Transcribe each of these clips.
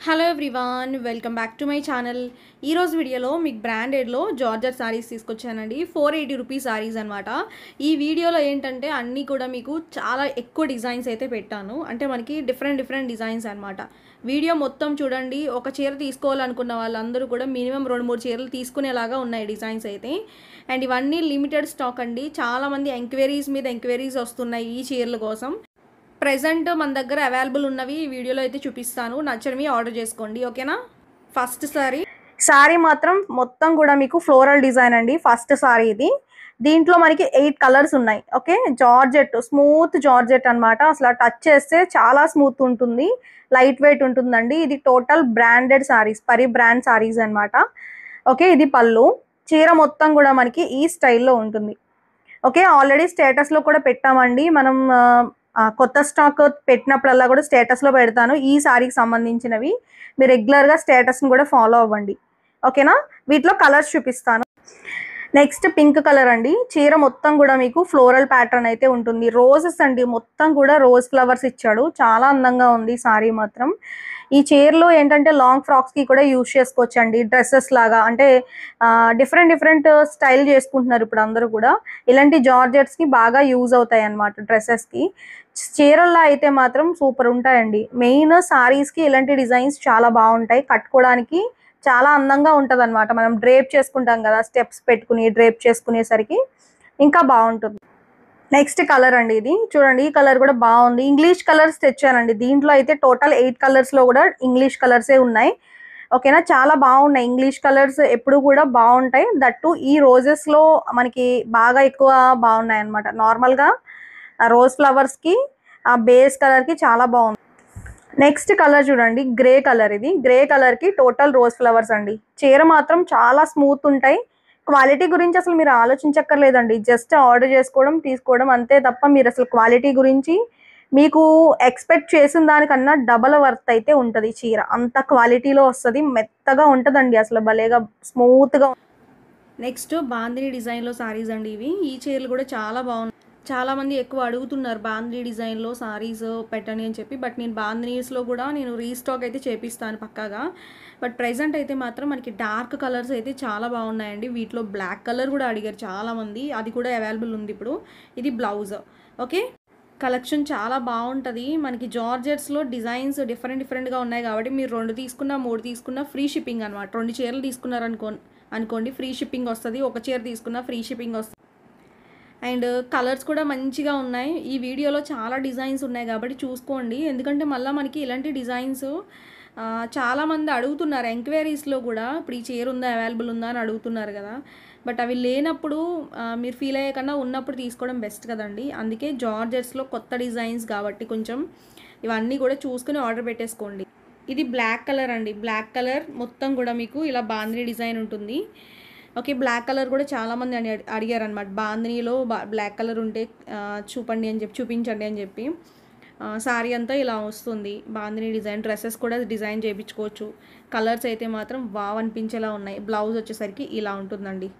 Hello everyone, welcome back to my channel. ఈరోజు వీడియోలో మీకు బ్రాండెడ్లో జార్జెట్ శారీస్ తీసుకొచ్చానండి. 480 రూపీస్ శారీస్ అనమాట. ఈ వీడియోలో ఏంటంటే అన్నీ కూడా మీకు చాలా ఎక్కువ డిజైన్స్ అయితే పెట్టాను. అంటే మనకి డిఫరెంట్ డిజైన్స్ అనమాట. వీడియో మొత్తం చూడండి. ఒక చీర తీసుకోవాలనుకున్న వాళ్ళందరూ కూడా మినిమం 2-3 చీరలు తీసుకునేలాగా ఉన్నాయి డిజైన్స్ అయితే. అండ్ ఇవన్నీ లిమిటెడ్ స్టాక్ అండి. చాలామంది ఎంక్వైరీస్ మీద ఎంక్వైరీస్ వస్తున్నాయి ఈ చీరల కోసం. ప్రెజెంట్ మన దగ్గర అవైలబుల్ ఉన్నవి ఈ వీడియోలో అయితే చూపిస్తాను. నచ్చినవి ఆర్డర్ చేసుకోండి, ఓకేనా. ఫస్ట్ సారీ మాత్రం మొత్తం కూడా మీకు ఫ్లోరల్ డిజైన్ అండి. ఫస్ట్ సారీ ఇది. దీంట్లో మనకి 8 కలర్స్ ఉన్నాయి. ఓకే, జార్జెట్, స్మూత్ జార్జెట్ అనమాట. అసలు టచ్ చేస్తే చాలా స్మూత్ ఉంటుంది, లైట్ వెయిట్ ఉంటుందండి. ఇది టోటల్ బ్రాండెడ్ సారీస్, పరి బ్రాండ్ సారీస్ అనమాట. ఓకే, ఇది పళ్ళు. చీర మొత్తం కూడా మనకి ఈ స్టైల్లో ఉంటుంది. ఓకే, ఆల్రెడీ స్టేటస్లో కూడా పెట్టామండి మనం. కొత్త స్టాక్ పెట్టినప్పుడల్లా కూడా స్టేటస్లో పెడతాను ఈ సారీకి సంబంధించినవి. మీరు రెగ్యులర్గా స్టేటస్ని కూడా ఫాలో అవ్వండి, ఓకేనా. వీటిలో కలర్స్ చూపిస్తాను. నెక్స్ట్ పింక్ కలర్ అండి. చీర మొత్తం కూడా మీకు ఫ్లోరల్ ప్యాటర్న్ అయితే ఉంటుంది. రోజెస్ అండి, మొత్తం కూడా రోజ్ ఫ్లవర్స్ ఇచ్చాడు. చాలా అందంగా ఉంది సారీ మాత్రం. ఈ చీరలో ఏంటంటే లాంగ్ ఫ్రాక్స్కి కూడా యూజ్ చేసుకోవచ్చు అండి, డ్రెస్సెస్ లాగా. అంటే డిఫరెంట్ స్టైల్ చేసుకుంటున్నారు ఇప్పుడు అందరూ కూడా. ఇలాంటి జార్జెట్స్కి బాగా యూజ్ అవుతాయి అన్నమాట డ్రెస్సెస్కి. చీరల్లో అయితే మాత్రం సూపర్ ఉంటాయండి. మెయిన్ సారీస్కి ఇలాంటి డిజైన్స్ చాలా బాగుంటాయి, కట్టుకోవడానికి చాలా అందంగా ఉంటుంది అనమాట. మనం డ్రేప్ చేసుకుంటాం కదా, స్టెప్స్ పెట్టుకుని డ్రేప్ చేసుకునేసరికి ఇంకా బాగుంటుంది. నెక్స్ట్ కలర్ అండి, ఇది చూడండి. ఈ కలర్ కూడా బాగుంది. ఇంగ్లీష్ కలర్స్ తెచ్చానండి. దీంట్లో అయితే టోటల్ 8 కలర్స్లో కూడా ఇంగ్లీష్ కలర్సే ఉన్నాయి, ఓకేనా. చాలా బాగున్నాయి. ఇంగ్లీష్ కలర్స్ ఎప్పుడు కూడా బాగుంటాయి. దట్టు ఈ రోజెస్లో మనకి బాగా ఎక్కువ బాగున్నాయి అనమాట. నార్మల్గా రోజ్ ఫ్లవర్స్కి ఆ బేస్ కలర్కి చాలా బాగుంది. నెక్స్ట్ కలర్ చూడండి, గ్రే కలర్. ఇది గ్రే కలర్కి టోటల్ రోజ్ ఫ్లవర్స్ అండి. చీర మాత్రం చాలా స్మూత్ ఉంటాయి. క్వాలిటీ గురించి అసలు మీరు ఆలోచించక్కర్లేదండి. జస్ట్ ఆర్డర్ చేసుకోవడం, తీసుకోవడం అంతే తప్ప మీరు అసలు క్వాలిటీ గురించి మీకు ఎక్స్పెక్ట్ చేసిన దానికన్నా డబల్ వర్త్ అయితే ఉంటుంది. చీర అంత క్వాలిటీలో వస్తుంది, మెత్తగా ఉంటుందండి, అసలు భలేగా స్మూత్గా. నెక్స్ట్ బాందిని డిజైన్లో సారీస్ అండి ఇవి. ఈ చీరలు కూడా చాలా బాగున్నాయి. చాలామంది ఎక్కువ అడుగుతున్నారు బాందిని డిజైన్లో సారీస్ పెట్టండి అని చెప్పి. బట్ నేను బాందినీస్లో కూడా నేను రీస్టాక్ అయితే చేపిస్తాను పక్కాగా. బట్ ప్రెజెంట్ అయితే మాత్రం మనకి డార్క్ కలర్స్ అయితే చాలా బాగున్నాయండి. వీటిలో బ్లాక్ కలర్ కూడా అడిగారు చాలామంది, అది కూడా అవైలబుల్ ఉంది ఇప్పుడు. ఇది బ్లౌజ్. ఓకే, కలెక్షన్ చాలా బాగుంటుంది. మనకి జార్జెట్స్లో డిజైన్స్ డిఫరెంట్గా ఉన్నాయి కాబట్టి మీరు 2 తీసుకున్నా 3 తీసుకున్నా ఫ్రీ షిప్పింగ్ అనమాట. 2 చీరలు తీసుకున్నారు అనుకోండి ఫ్రీ షిప్పింగ్ వస్తుంది. ఒక చీర తీసుకున్నా ఫ్రీ షిప్పింగ్ వస్తుంది. అండ్ కలర్స్ కూడా మంచిగా ఉన్నాయి. ఈ వీడియోలో చాలా డిజైన్స్ ఉన్నాయి కాబట్టి చూసుకోండి. ఎందుకంటే మళ్ళీ మనకి ఇలాంటి డిజైన్స్ చాలామంది అడుగుతున్నారు ఎంక్వైరీస్లో కూడా. ఇప్పుడు ఈ చీర ఉందా, అవైలబుల్ ఉందా అని అడుగుతున్నారు కదా. బట్ అవి లేనప్పుడు మీరు ఫీల్ అయ్యే కన్నా ఉన్నప్పుడు తీసుకోవడం బెస్ట్ కదండి. అందుకే జార్జెట్స్లో కొత్త డిజైన్స్ కాబట్టి కొంచెం ఇవన్నీ కూడా చూసుకుని ఆర్డర్ పెట్టేసుకోండి. ఇది బ్లాక్ కలర్ అండి. బ్లాక్ కలర్ మొత్తం కూడా మీకు ఇలా బాందిని డిజైన్ ఉంటుంది. ఓకే, బ్లాక్ కలర్ కూడా చాలామంది అడిగారు అనమాట. బాందినీలో బ్లాక్ కలర్ ఉంటే చూపించండి అని చెప్పి. సారీ అంతా ఇలా వస్తుంది బాందిని డిజైన్. డ్రెస్సెస్ కూడా డిజైన్ చేయించుకోవచ్చు. కలర్స్ అయితే మాత్రం వావ్ అనిపించేలా ఉన్నాయి. బ్లౌజ్ వచ్చేసరికి ఇలా ఉంటుందండి.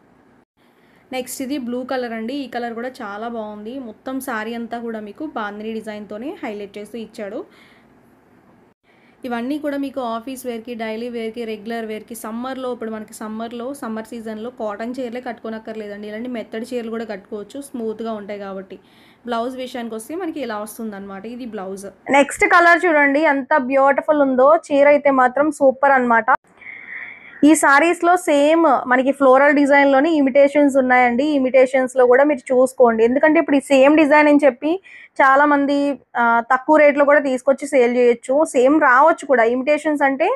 నెక్స్ట్ ఇది బ్లూ కలర్ అండి. ఈ కలర్ కూడా చాలా బాగుంది. మొత్తం సారీ అంతా కూడా మీకు బాందిని డిజైన్తోనే హైలైట్ చేస్తూ ఇచ్చాడు. ఇవన్నీ కూడా మీకు ఆఫీస్ వేర్కి, డైలీ వేర్కి, రెగ్యులర్ వేర్కి, సమ్మర్లో ఇప్పుడు మనకి సమ్మర్ సీజన్లో కాటన్ చీరలే కట్టుకోనక్కర్లేదండి. ఇలాంటి మెత్తడి చీరలు కూడా కట్టుకోవచ్చు, స్మూత్గా ఉంటాయి కాబట్టి. బ్లౌజ్ విషయానికి వస్తే మనకి ఇలా వస్తుంది అనమాట. ఇది బ్లౌజ్. నెక్స్ట్ కలర్ చూడండి ఎంత బ్యూటిఫుల్ ఉందో. చీర అయితే మాత్రం సూపర్ అనమాట. ఈ సారీస్లో సేమ్ మనకి ఫ్లోరల్ డిజైన్లోని ఇమిటేషన్స్ ఉన్నాయండి. ఇమిటేషన్స్లో కూడా మీరు చూసుకోండి. ఎందుకంటే ఇప్పుడు ఈ సేమ్ డిజైన్ అని చెప్పి చాలామంది తక్కువ రేట్లో కూడా తీసుకొచ్చి సేల్ చేయొచ్చు. సేమ్ రావచ్చు కూడా. ఇమిటేషన్స్ అంటే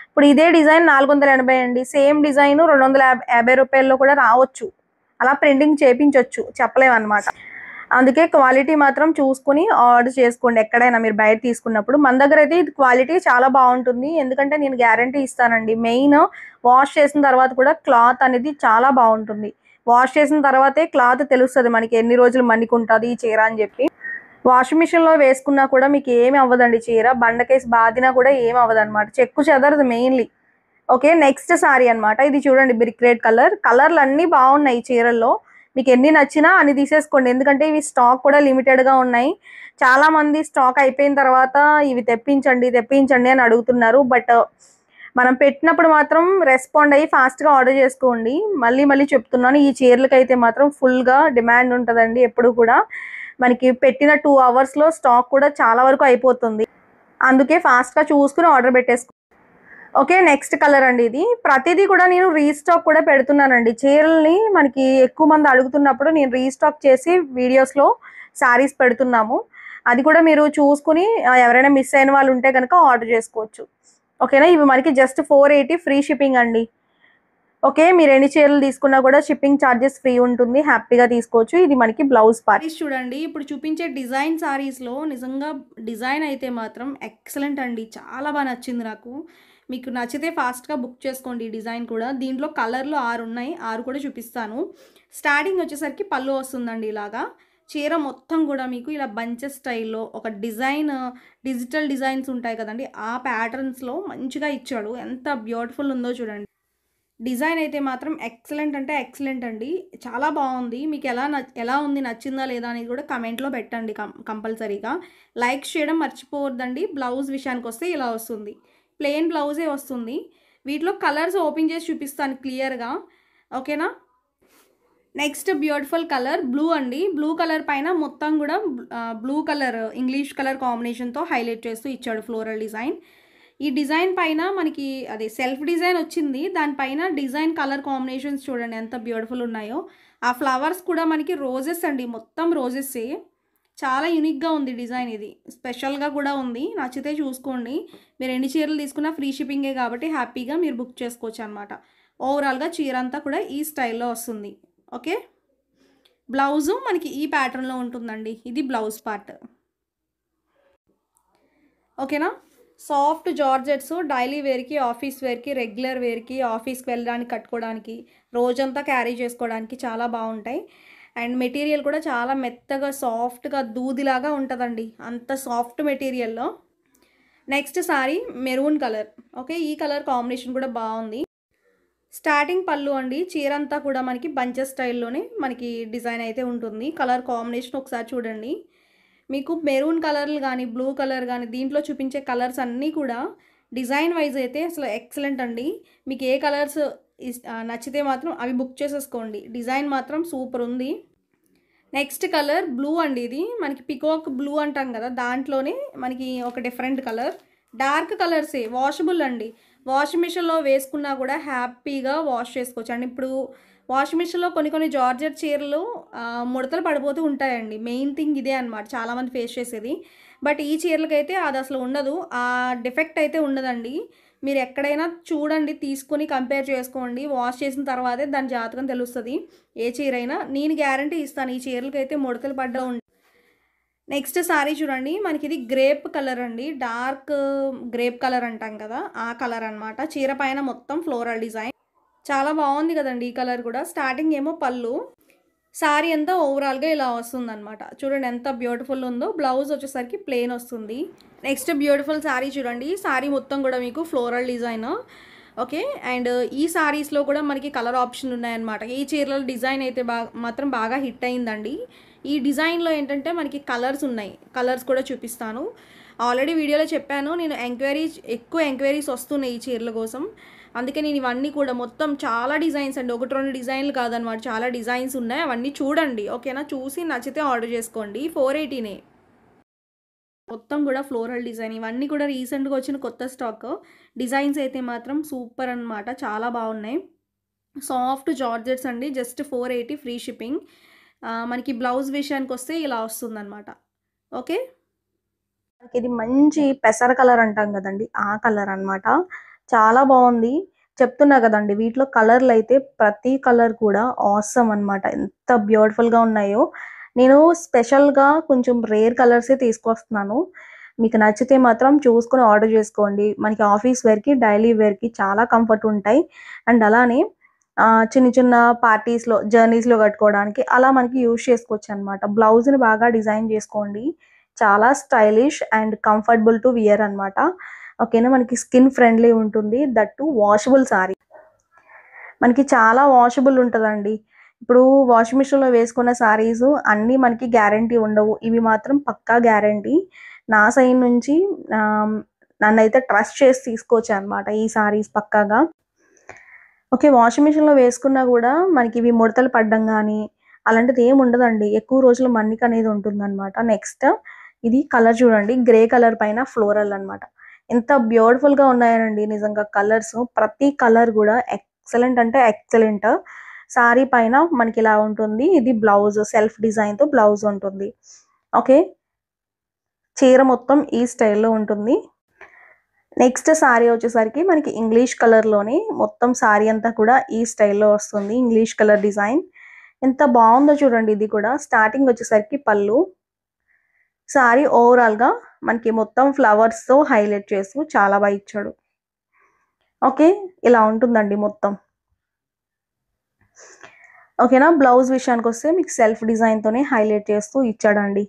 ఇప్పుడు ఇదే డిజైన్ 480 అండి, సేమ్ డిజైన్ 250 రూపాయల్లో కూడా రావచ్చు. అలా ప్రింటింగ్ చేయించవచ్చు, చెప్పలేమన్నమాట. అందుకే క్వాలిటీ మాత్రం చూసుకుని ఆర్డర్ చేసుకోండి ఎక్కడైనా మీరు బయట తీసుకున్నప్పుడు. మన దగ్గర అయితే ఇది క్వాలిటీ చాలా బాగుంటుంది. ఎందుకంటే నేను గ్యారంటీ ఇస్తానండి. మెయిన్ వాష్ చేసిన తర్వాత కూడా క్లాత్ అనేది చాలా బాగుంటుంది. వాష్ చేసిన తర్వాతే క్లాత్ తెలుస్తుంది మనకి ఎన్ని రోజులు మన్నికుంటుంది ఈ చీర అని చెప్పి. వాషింగ్ మిషన్లో వేసుకున్నా కూడా మీకు ఏమి అవ్వదండి. చీర బండకేసి బాదినా కూడా ఏమి అవ్వదు అనమాట. చెక్కు చెదరదు మెయిన్లీ. ఓకే, నెక్స్ట్ సారీ అనమాట. ఇది చూడండి, బ్రిక్ రెడ్ కలర్. కలర్లు అన్నీ బాగున్నాయి ఈ చీరల్లో. మీకు ఎన్ని నచ్చినా అన్ని తీసేసుకోండి, ఎందుకంటే ఇవి స్టాక్ కూడా లిమిటెడ్గా ఉన్నాయి. చాలామంది స్టాక్ అయిపోయిన తర్వాత ఇవి తెప్పించండి తెప్పించండి అని అడుగుతున్నారు. బట్ మనం పెట్టినప్పుడు మాత్రం రెస్పాండ్ అయ్యి ఫాస్ట్గా ఆర్డర్ చేసుకోండి. మళ్ళీ మళ్ళీ చెప్తున్నాను, ఈ చీరలకి అయితే మాత్రం ఫుల్గా డిమాండ్ ఉంటుందండి. ఎప్పుడు కూడా మనకి పెట్టిన 2 అవర్స్లో స్టాక్ కూడా చాలా వరకు అయిపోతుంది. అందుకే ఫాస్ట్గా చూసుకుని ఆర్డర్ పెట్టేసుకో. ఓకే, నెక్స్ట్ కలర్ అండి. ఇది ప్రతిదీ కూడా నేను రీస్టాక్ కూడా పెడుతున్నానండి. చీరల్ని మనకి ఎక్కువ మంది అడుగుతున్నప్పుడు నేను రీస్టాక్ చేసి వీడియోస్లో శారీస్ పెడుతున్నాము. అది కూడా మీరు చూసుకుని ఎవరైనా మిస్ అయిన వాళ్ళు ఉంటే కనుక ఆర్డర్ చేసుకోవచ్చు. ఓకేనా, ఇవి మనకి జస్ట్ 480 ఫ్రీ షిప్పింగ్ అండి. ఓకే, మీరు ఎన్ని చీరలు తీసుకున్నా కూడా షిప్పింగ్ ఛార్జెస్ ఫ్రీ ఉంటుంది, హ్యాపీగా తీసుకోవచ్చు. ఇది మనకి బ్లౌజ్ పార్ట్ చూడండి. ఇప్పుడు చూపించే డిజైన్ సారీస్లో నిజంగా డిజైన్ అయితే మాత్రం ఎక్సలెంట్ అండి, చాలా బాగా నచ్చింది నాకు. మీకు నచ్చితే ఫాస్ట్గా బుక్ చేసుకోండి. ఈ డిజైన్ కూడా దీంట్లో కలర్లు 6 ఉన్నాయి, 6 కూడా చూపిస్తాను. స్టార్టింగ్ వచ్చేసరికి పళ్ళు వస్తుందండి. ఇలాగా చీర మొత్తం కూడా మీకు ఇలా బంచెస్ స్టైల్లో ఒక డిజైన్, డిజిటల్ డిజైన్స్ ఉంటాయి కదండి, ఆ ప్యాటర్న్స్లో మంచిగా ఇచ్చాడు. ఎంత బ్యూటిఫుల్ ఉందో చూడండి. డిజైన్ అయితే మాత్రం ఎక్సలెంట్ అంటే ఎక్సలెంట్ అండి, చాలా బాగుంది. మీకు ఎలా ఉంది, నచ్చిందా లేదా అనేది కూడా కమెంట్లో పెట్టండి కంపల్సరీగా. లైక్ చేయడం మర్చిపోవద్దండి. బ్లౌజ్ విషయానికి వస్తే ఇలా వస్తుంది, ప్లెయిన్ బ్లౌజే వస్తుంది. వీటిలో కలర్స్ ఓపెన్ చేసి చూపిస్తాను క్లియర్గా, ఓకేనా. నెక్స్ట్ బ్యూటిఫుల్ కలర్ బ్లూ అండి. బ్లూ కలర్ పైన మొత్తం కూడా బ్లూ కలర్ ఇంగ్లీష్ కలర్ కాంబినేషన్తో హైలైట్ చేస్తూ ఇచ్చాడు ఫ్లోరల్ డిజైన్. ఈ డిజైన్ పైన మనకి అదే సెల్ఫ్ డిజైన్ వచ్చింది, దానిపైన డిజైన్ కలర్ కాంబినేషన్స్ చూడండి ఎంత బ్యూటిఫుల్ ఉన్నాయో. ఆ ఫ్లవర్స్ కూడా మనకి రోజెస్ అండి, మొత్తం రోజెస్సే. చాలా యూనిక్గా ఉంది డిజైన్, ఇది స్పెషల్గా కూడా ఉంది. నచ్చితే చూసుకోండి. మీరు ఎన్ని చీరలు తీసుకున్నా ఫ్రీ షిప్పింగే కాబట్టి హ్యాపీగా మీరు బుక్ చేసుకోవచ్చు అనమాట. ఓవరాల్గా చీర అంతా కూడా ఈ స్టైల్లో వస్తుంది. ఓకే, బ్లౌజు మనకి ఈ ప్యాటర్న్లో ఉంటుందండి. ఇది బ్లౌజ్ పార్ట్, ఓకేనా. సాఫ్ట్ జార్జెట్స్ డైలీ వేర్కి, ఆఫీస్ వేర్కి, రెగ్యులర్ వేర్కి, ఆఫీస్కి వెళ్ళడానికి కట్టుకోవడానికి, రోజంతా క్యారీ చేసుకోవడానికి చాలా బాగుంటాయి. అండ్ మెటీరియల్ కూడా చాలా మెత్తగా సాఫ్ట్గా దూదిలాగా ఉంటుందండి, అంత సాఫ్ట్ మెటీరియల్లో. Next saree maroon colour. Okay, ఈ కలర్ కాంబినేషన్ కూడా బాగుంది. స్టార్టింగ్ పళ్ళు అండి. చీర అంతా కూడా మనకి బంచెస్ స్టైల్లోనే మనకి డిజైన్ అయితే ఉంటుంది. కలర్ కాంబినేషన్ ఒకసారి చూడండి. మీకు మెరూన్ కలర్లు కానీ, బ్లూ కలర్ కానీ, దీంట్లో చూపించే కలర్స్ అన్నీ కూడా డిజైన్ వైజ్ అయితే అసలు ఎక్సలెంట్ అండి. మీకు ఏ కలర్స్ నచ్చితే మాత్రం అవి బుక్ చేసేసుకోండి. డిజైన్ మాత్రం సూపర్ ఉంది. నెక్స్ట్ కలర్ బ్లూ అండి. ఇది మనకి పికాక్ బ్లూ అంటాం కదా, దాంట్లోనే మనకి ఒక డిఫరెంట్ కలర్. డార్క్ కలర్సే, వాషబుల్ అండి. వాషింగ్ మిషన్లో వేసుకున్నా కూడా హ్యాపీగా వాష్ చేసుకోవచ్చు అండి. ఇప్పుడు వాషింగ్ మిషన్లో కొన్ని జార్జెట్ చీరలు ముడతలు పడిపోతూ ఉంటాయండి. మెయిన్ థింగ్ ఇదే అనమాట, చాలామంది ఫేస్ చేసేది. బట్ ఈ చీరలకైతే అది అసలు ఉండదు, ఆ డిఫెక్ట్ అయితే ఉండదండి. మీరు ఎక్కడైనా చూడండి, తీసుకొని కంపేర్ చేసుకోండి. వాష్ చేసిన తర్వాతే దాని జాతకం తెలుస్తుంది ఏ చీర అయినా. నేను గ్యారంటీ ఇస్తాను, ఈ చీరలకైతే ముడతలు పడ్డా ఉంటాయి. నెక్స్ట్ సారీ చూడండి. మనకి ఇది గ్రేప్ కలర్ అండి, డార్క్ గ్రేప్ కలర్ అంటాం కదా, ఆ కలర్ అనమాట. చీర పైన మొత్తం ఫ్లోరల్ డిజైన్ చాలా బాగుంది కదండి. ఈ కలర్ కూడా స్టార్టింగ్ ఏమో పళ్ళు, సారీ అంతా ఓవరాల్గా ఇలా వస్తుందన్నమాట. చూడండి ఎంత బ్యూటిఫుల్ ఉందో. బ్లౌజ్ వచ్చేసరికి ప్లెయిన్ వస్తుంది. నెక్స్ట్ బ్యూటిఫుల్ సారీ చూడండి. సారీ మొత్తం కూడా మీకు ఫ్లోరల్ డిజైన్. ఓకే, అండ్ ఈ సారీస్లో కూడా మనకి కలర్ ఆప్షన్ ఉన్నాయన్నమాట. ఈ చీరల డిజైన్ అయితే మాత్రం బాగా హిట్ అయిందండి. ఈ డిజైన్లో ఏంటంటే మనకి కలర్స్ ఉన్నాయి, కలర్స్ కూడా చూపిస్తాను. ఆల్రెడీ వీడియోలో చెప్పాను, నేను ఎక్కువ ఎంక్వైరీస్ వస్తున్నాయి ఈ చీరల కోసం. అందుకే నేను ఇవన్నీ కూడా మొత్తం చాలా డిజైన్స్ అండి, 1-2 డిజైన్లు కాదనమాట, చాలా డిజైన్స్ ఉన్నాయి. అవన్నీ చూడండి, ఓకేనా. చూసి నచ్చితే ఆర్డర్ చేసుకోండి. 480నే మొత్తం కూడా ఫ్లోరల్ డిజైన్. ఇవన్నీ కూడా రీసెంట్గా వచ్చిన కొత్త స్టాక్ డిజైన్స్ అయితే మాత్రం సూపర్ అనమాట, చాలా బాగున్నాయి. సాఫ్ట్ జార్జెట్స్ అండి, జస్ట్ 480 ఫ్రీ షిప్పింగ్. మనకి బ్లౌజ్ విషయానికి వస్తే ఇలా వస్తుందన్నమాట. ఓకే, ఇది మంచి పెసర కలర్ అంటాం కదండి, ఆ కలర్ అనమాట. చాలా బాగుంది, చెప్తున్నా కదండి. వీటిలో కలర్లు అయితే ప్రతి కలర్ కూడా ఆసమ్ అనమాట, ఎంత బ్యూటిఫుల్గా ఉన్నాయో. నేను స్పెషల్గా కొంచెం రేర్ కలర్సే తీసుకొస్తున్నాను. మీకు నచ్చితే మాత్రం చూసుకొని ఆర్డర్ చేసుకోండి. మనకి ఆఫీస్ వేర్కి, డైలీ వేర్కి చాలా కంఫర్ట్ ఉంటాయి. అండ్ అలానే చిన్న పార్టీస్లో, జర్నీస్లో కట్టుకోవడానికి అలా మనకి యూజ్ చేసుకోవచ్చు అనమాట. బ్లౌజ్ని బాగా డిజైన్ చేసుకోండి, చాలా stylish and comfortable to wear అనమాట. ఓకేనా, మనకి స్కిన్ ఫ్రెండ్లీ ఉంటుంది. దట్టు వాషబుల్ సారీ, మనకి చాలా వాషబుల్ ఉంటుందండి. ఇప్పుడు వాషింగ్ మిషన్లో వేసుకున్న శారీస్ అన్నీ మనకి గ్యారంటీ ఉండవు. ఇవి మాత్రం పక్కా గ్యారంటీ. నా సైడ్ నుంచి నన్నైతే ట్రస్ట్ చేసి తీసుకోవచ్చు అనమాట ఈ శారీస్ పక్కాగా. ఓకే, వాషింగ్ మిషన్లో వేసుకున్నా కూడా మనకి ఇవి ముడతలు పడ్డం కానీ అలాంటిది ఏమి ఉండదండి. ఎక్కువ రోజులు మన్నిక అనేది ఉంటుందన్నమాట. నెక్స్ట్ ఇది కలర్ చూడండి, గ్రే కలర్ పైన ఫ్లోరల్ అనమాట. ఎంత బ్యూటిఫుల్గా ఉన్నాయనండి నిజంగా కలర్స్. ప్రతి కలర్ కూడా ఎక్సలెంట్ అంటే ఎక్సలెంట్. సారీ పైన మనకి ఇలా ఉంటుంది. ఇది బ్లౌజ్, సెల్ఫ్ డిజైన్తో బ్లౌజ్ ఉంటుంది. ఓకే, చీర మొత్తం ఈ స్టైల్లో ఉంటుంది. నెక్స్ట్ సారీ వచ్చేసరికి మనకి ఇంగ్లీష్ కలర్లోనే మొత్తం సారీ అంతా కూడా ఈ స్టైల్లో వస్తుంది. ఇంగ్లీష్ కలర్ డిజైన్ ఎంత బాగుందో చూడండి. ఇది కూడా స్టార్టింగ్ వచ్చేసరికి పళ్ళు, సారీ ఓవరాల్గా మనకి మొత్తం ఫ్లవర్స్తో హైలైట్ చేస్తూ చాలా బాగా ఇచ్చాడు. ఓకే, ఇలా ఉంటుందండి మొత్తం. ఓకేనా, బ్లౌజ్ విషయానికి వస్తే మీకు సెల్ఫ్ డిజైన్తోనే హైలైట్ చేస్తూ ఇచ్చాడండి.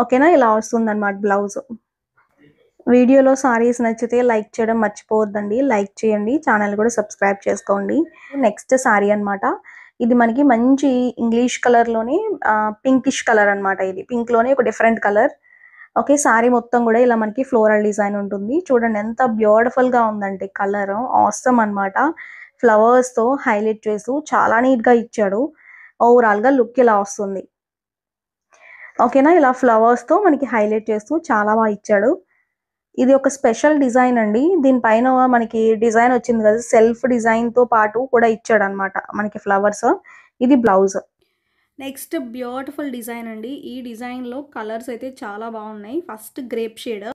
ఓకేనా, ఇలా వస్తుందన్నమాట బ్లౌజ్. వీడియోలో సారీస్ నచ్చితే లైక్ చేయడం మర్చిపోవద్దండి. లైక్ చేయండి, ఛానల్ కూడా సబ్స్క్రైబ్ చేసుకోండి. నెక్స్ట్ సారీ అనమాట. ఇది మనకి మంచి ఇంగ్లీష్ కలర్లోని పింకిష్ కలర్ అనమాట. ఇది పింక్లోనే ఒక డిఫరెంట్ కలర్. ఓకే, సారీ మొత్తం కూడా ఇలా మనకి ఫ్లోరల్ డిజైన్ ఉంటుంది. చూడండి ఎంత బ్యూటిఫుల్గా ఉందంటే కలర్ ఆసమ్ అనమాట. ఫ్లవర్స్తో హైలైట్ చేస్తూ చాలా నీట్గా ఇచ్చాడు. ఓవరాల్గా లుక్ ఇలా వస్తుంది. ఓకేనా, ఇలా ఫ్లవర్స్తో మనకి హైలైట్ చేస్తూ చాలా బాగా ఇచ్చాడు. ఇది ఒక స్పెషల్ డిజైన్ అండి. దీనిపైన మనకి డిజైన్ వచ్చింది కదా, సెల్ఫ్ డిజైన్తో పాటు కూడా ఇచ్చాడు అనమాట మనకి ఫ్లవర్స్. ఇది బ్లౌజ్. నెక్స్ట్ బ్యూటిఫుల్ డిజైన్ అండి. ఈ డిజైన్లో కలర్స్ అయితే చాలా బాగున్నాయి. First grape shade.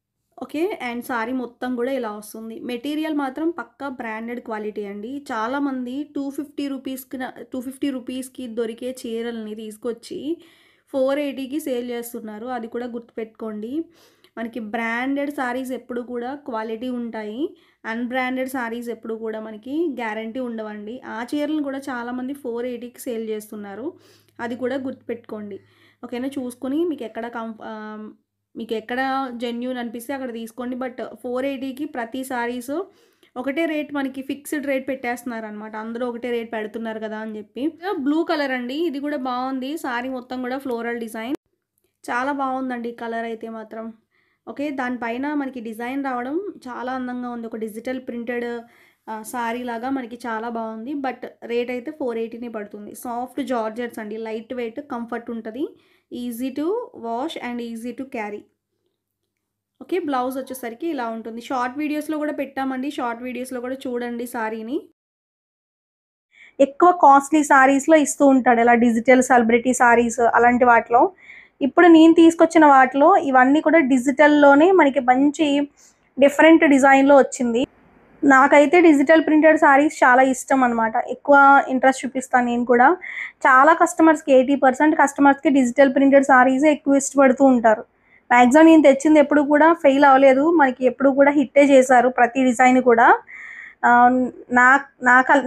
Okay, and sorry మొత్తం కూడా ఇలా వస్తుంది. మెటీరియల్ మాత్రం పక్కా బ్రాండెడ్ క్వాలిటీ అండి. చాలామంది 250 రూపీస్కి దొరికే చీరల్ని తీసుకొచ్చి 480కి సేల్ చేస్తున్నారు. అది కూడా గుర్తుపెట్టుకోండి. మనకి బ్రాండెడ్ సారీస్ ఎప్పుడు కూడా క్వాలిటీ ఉంటాయి. అన్బ్రాండెడ్ సారీస్ ఎప్పుడు కూడా మనకి గ్యారంటీ ఉండవండి. ఆ చీరలను కూడా చాలామంది 480కి సేల్ చేస్తున్నారు. అది కూడా గుర్తుపెట్టుకోండి. ఓకేనా, చూసుకొని మీకు ఎక్కడ జెన్యూన్ అనిపిస్తే అక్కడ తీసుకోండి. బట్ 480కి ప్రతి సారీస్ ఒకటే రేట్, మనకి ఫిక్స్డ్ రేట్ పెట్టేస్తున్నారు అనమాట. అందరూ ఒకటే రేట్ పెడుతున్నారు కదా అని చెప్పి. బ్లూ కలర్ అండి, ఇది కూడా బాగుంది. సారీ మొత్తం కూడా ఫ్లోరల్ డిజైన్ చాలా బాగుందండి కలర్ అయితే మాత్రం. ఓకే, దానిపైన మనకి డిజైన్ రావడం చాలా అందంగా ఉంది. ఒక డిజిటల్ ప్రింటెడ్ సారీ లాగా మనకి చాలా బాగుంది. బట్ రేట్ అయితే 480నే పడుతుంది. సాఫ్ట్ జార్జెట్స్ అండి, లైట్ వెయిట్, కంఫర్ట్ ఉంటుంది. Easy to wash and easy to carry. Okay, blouse వచ్చేసరికి ఇలా ఉంటుంది. షార్ట్ వీడియోస్లో కూడా పెట్టామండి. షార్ట్ వీడియోస్లో కూడా చూడండి సారీని. ఎక్కువ కాస్ట్లీ సారీస్లో ఇస్తూ ఉంటాడు ఇలా డిజిటల్ సెలబ్రిటీ సారీస్ అలాంటి వాటిలో. ఇప్పుడు నేను తీసుకొచ్చిన వాటిలో ఇవన్నీ కూడా డిజిటల్లోనే మనకి మంచి డిఫరెంట్ డిజైన్లో వచ్చింది. నాకైతే డిజిటల్ ప్రింటెడ్ సారీస్ చాలా ఇష్టం అనమాట. ఎక్కువ ఇంట్రెస్ట్ చూపిస్తాను నేను కూడా. చాలా కస్టమర్స్కి 80% కస్టమర్స్కి డిజిటల్ ప్రింటెడ్ సారీసే ఎక్కువ ఇష్టపడుతూ ఉంటారు. మ్యాక్సిమం నేను తెచ్చింది ఎప్పుడు కూడా ఫెయిల్ అవ్వలేదు. మనకి ఎప్పుడు కూడా హిట్టే చేశారు ప్రతి డిజైన్ కూడా.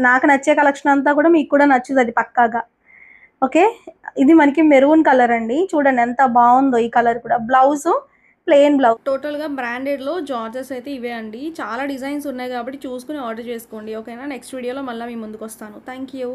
నాకు నచ్చే కలెక్షన్ అంతా కూడా మీకు కూడా నచ్చుతుంది పక్కాగా. ఓకే, ఇది మనకి మెరూన్ కలర్ అండి. చూడండి ఎంత బాగుందో ఈ కలర్ కూడా. Blouse plain blouse. టోటల్గా బ్రాండెడ్లో జార్జెస్ అయితే ఇవే అండి. చాలా డిజైన్స్ ఉన్నాయి కాబట్టి చూసుకుని ఆర్డర్ చేసుకోండి. ఓకేనా, నెక్స్ట్ వీడియోలో మళ్ళీ మీ ముందుకు వస్తాను. Thank you.